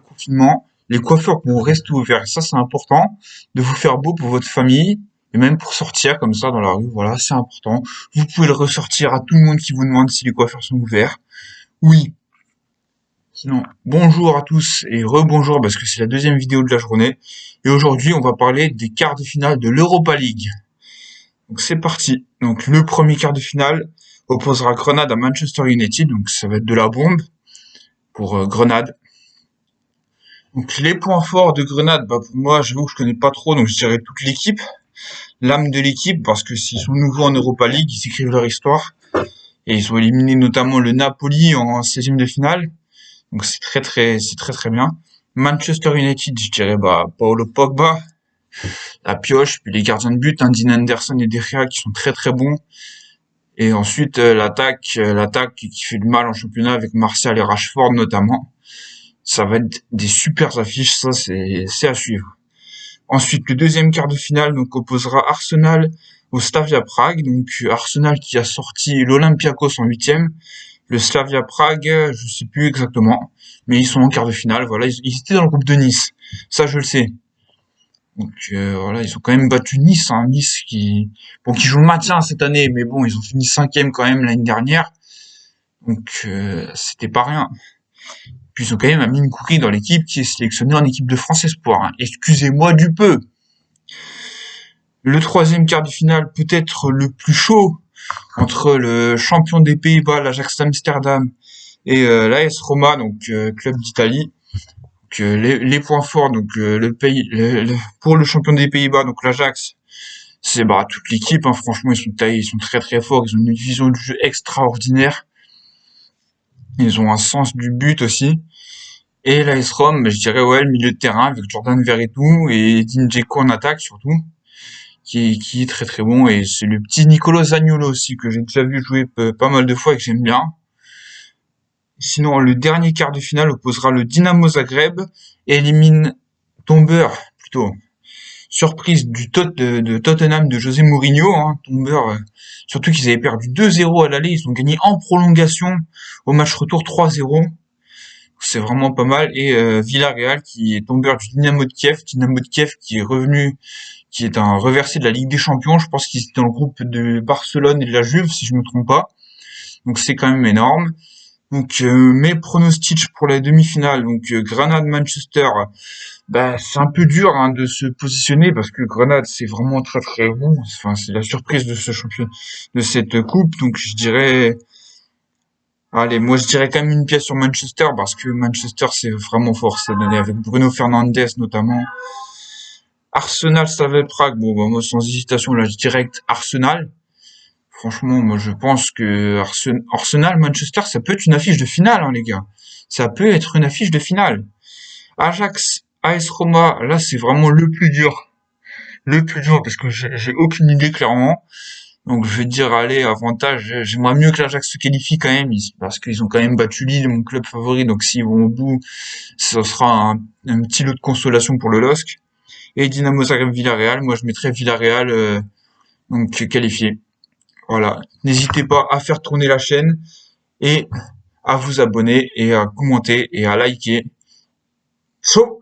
confinement, les coiffeurs vont rester ouverts. Ça, c'est important de vous faire beau pour votre famille et même pour sortir comme ça dans la rue. Voilà, c'est important. Vous pouvez le ressortir à tout le monde qui vous demande si les coiffeurs sont ouverts. Oui. Sinon, bonjour à tous et rebonjour parce que c'est la deuxième vidéo de la journée. Et aujourd'hui, on va parler des quarts de finale de l'Europa League. Donc c'est parti. Donc le premier quart de finale opposera Grenade à Manchester United. Donc ça va être de la bombe pour Grenade. Donc les points forts de Grenade, bah pour moi, j'avoue que je connais pas trop, donc je dirais toute l'équipe, l'âme de l'équipe, parce que s'ils sont nouveaux en Europa League, ils écrivent leur histoire et ils ont éliminé notamment le Napoli en 16e de finale. Donc c'est très très bien. Manchester United, je dirais bah Paulo Pogba, la pioche, puis les gardiens de but, hein, Dean Anderson et De Gea qui sont très très bons. Et ensuite l'attaque qui fait du mal en championnat avec Martial et Rashford notamment. Ça va être des super affiches, ça c'est à suivre. Ensuite, le deuxième quart de finale donc opposera Arsenal au Slavia Prague. Donc Arsenal qui a sorti l'Olympiakos en huitième, le Slavia Prague, je sais plus exactement, mais ils sont en quart de finale. Voilà, ils étaient dans le groupe de Nice, ça je le sais. Donc voilà, ils ont quand même battu Nice, hein, Nice qui joue le maintien cette année, mais bon, ils ont fini cinquième quand même l'année dernière, donc c'était pas rien. Puis ils ont quand même Amine Gouiri dans l'équipe qui est sélectionné en équipe de France Espoir. Hein. Excusez-moi du peu. Le troisième quart de finale peut être le plus chaud entre le champion des Pays-Bas, l'Ajax d'Amsterdam, et l'AS Roma, donc club d'Italie. Donc, les points forts, donc pour le champion des Pays-Bas, donc l'Ajax, c'est bah toute l'équipe. Hein, franchement, ils sont très très forts. Ils ont une vision du jeu extraordinaire. Ils ont un sens du but aussi. Et l'AS Rome, je dirais ouais, le milieu de terrain avec Jordan Verretou et Edin Dzeko en attaque surtout, qui est très très bon. Et c'est le petit Nicolo Zaniolo aussi que j'ai déjà vu jouer pas mal de fois et que j'aime bien. Sinon, le dernier quart de finale opposera le Dynamo Zagreb et élimine Tomber, plutôt surprise de Tottenham de José Mourinho. Hein, Tomber, surtout qu'ils avaient perdu 2-0 à l'aller, ils ont gagné en prolongation au match retour 3-0. C'est vraiment pas mal. Et Villarreal qui est tombeur du Dynamo de Kiev qui est revenu, qui est un reversé de la Ligue des Champions. Je pense qu'ils étaient dans le groupe de Barcelone et de la Juve, si je me trompe pas. Donc c'est quand même énorme. Donc mes pronostics pour la demi-finale, donc Grenade-Manchester, bah c'est un peu dur hein, de se positionner parce que Grenade c'est vraiment très très bon. Enfin c'est la surprise de ce champion, de cette coupe. Donc je dirais allez, moi je dirais quand même une pièce sur Manchester parce que Manchester c'est vraiment fort cette année avec Bruno Fernandes notamment. Arsenal, Slavia Prague, bon bah moi sans hésitation là je dirais Arsenal. Franchement, moi je pense que Arsenal Manchester ça peut être une affiche de finale hein, les gars. Ça peut être une affiche de finale. Ajax AS Roma, là c'est vraiment le plus dur. Le plus dur parce que j'ai aucune idée clairement. Donc je vais dire allez avantage, j'aimerais mieux que l'Ajax se qualifie quand même parce qu'ils ont quand même battu Lille, mon club favori, donc s'ils vont au bout, ce sera un petit lot de consolation pour le LOSC. Et Dynamo Zagreb Villarreal, moi je mettrais Villarreal donc qualifié. Voilà, n'hésitez pas à faire tourner la chaîne et à vous abonner et à commenter et à liker. Ciao.